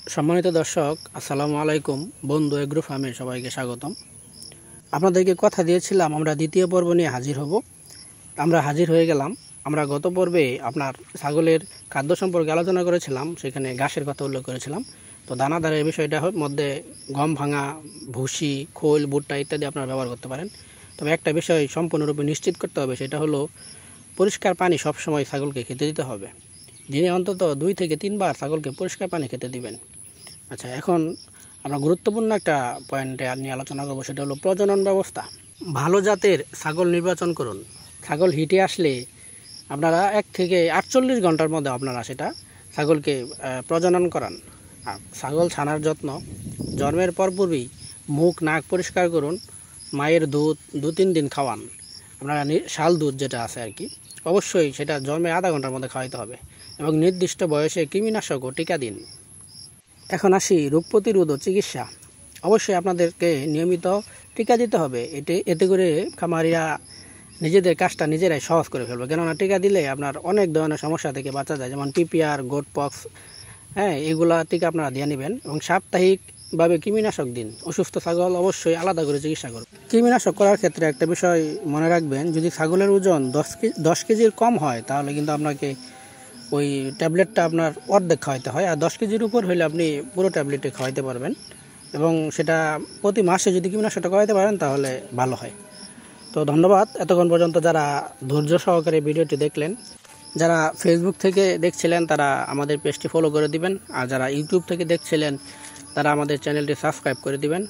সম্মানিত দর্শক, আসসালামু আলাইকুম। বন্ধু এগ্রো ফার্মে সবাইকে স্বাগতম। আপনাদেরকে কথা দিয়েছিলাম আমরা দ্বিতীয় পর্ব নিয়ে হাজির হব। আমরা হাজির হয়ে গেলাম। আমরা গত পর্বে আপনার ছাগলের খাদ্য সম্পর্কে আলোচনা করেছিলাম, সেখানে ঘাসের কথা উল্লেখ করেছিলাম। তো দানাদারের বিষয়টা মধ্যে গম ভাঙা, ভুসি, খোল, ভুট্টা ইত্যাদি আপনারা ব্যবহার করতে পারেন। তবে একটা বিষয় সম্পূর্ণরূপে নিশ্চিত করতে হবে, সেটা হলো পরিষ্কার পানি সবসময় ছাগলকে খেতে দিতে হবে। দিনে অন্তত 2 থেকে 3 বার ছাগলকে পরিষ্কার পানি খেতে দিবেন। আচ্ছা, এখন আমরা গুরুত্বপূর্ণ একটা পয়েন্টে নিয়ে আলোচনা করবো, সেটা হলো প্রজনন ব্যবস্থা। ভালো জাতের ছাগল নির্বাচন করুন। ছাগল হিটে আসলে আপনারা 1 থেকে 48 ঘন্টার মধ্যে আপনারা সেটা ছাগলকে প্রজনন করান। আর ছাগল ছানার যত্ন, জন্মের পরপরই মুখ নাক পরিষ্কার করুন। মায়ের দুধ 2-3 দিন খাওয়ান। আপনারা শাল দুধ যেটা আছে আর কি, অবশ্যই সেটা জন্মের আধা ঘন্টার মধ্যে খাওয়াইতে হবে এবং নির্দিষ্ট বয়সে কৃমিনাশক ও টিকা দিন। এখন আসি রোগ প্রতিরোধ ও চিকিৎসা। অবশ্যই আপনাদেরকে নিয়মিত টিকা দিতে হবে। এতে করে খামারিরা নিজেদের কাজটা নিজেরাই সহজ করে ফেলবে, কেননা টিকা দিলে আপনার অনেক ধরনের সমস্যা থেকে বাঁচা যায়, যেমন পিপিআর, গোট পক্স, এগুলা টিকা আপনারা দিয়ে নেবেন। এবং সাপ্তাহিকভাবে কৃমিনাশক দিন। অসুস্থ ছাগল অবশ্যই আলাদা করে চিকিৎসা করুন। কৃমিনাশক করার ক্ষেত্রে একটা বিষয় মনে রাখবেন, যদি ছাগলের ওজন 10 কেজির কম হয় তাহলে কিন্তু আপনাকে ওই ট্যাবলেটটা আপনার অর্ধেক খাওয়াইতে হয়, আর 10 কেজির উপর হলে আপনি পুরো ট্যাবলেটে খাওয়াইতে পারবেন। এবং সেটা প্রতি মাসে যদি কৃমিনাশকটা খাওয়াইতে পারেন তাহলে ভালো হয়। তো ধন্যবাদ এতক্ষণ পর্যন্ত যারা ধৈর্য সহকারে ভিডিওটি দেখলেন। যারা ফেসবুক থেকে দেখছিলেন তারা আমাদের পেজটি ফলো করে দিবেন, আর যারা ইউটিউব থেকে দেখছিলেন তারা আমাদের চ্যানেলটি সাবস্ক্রাইব করে দিবেন।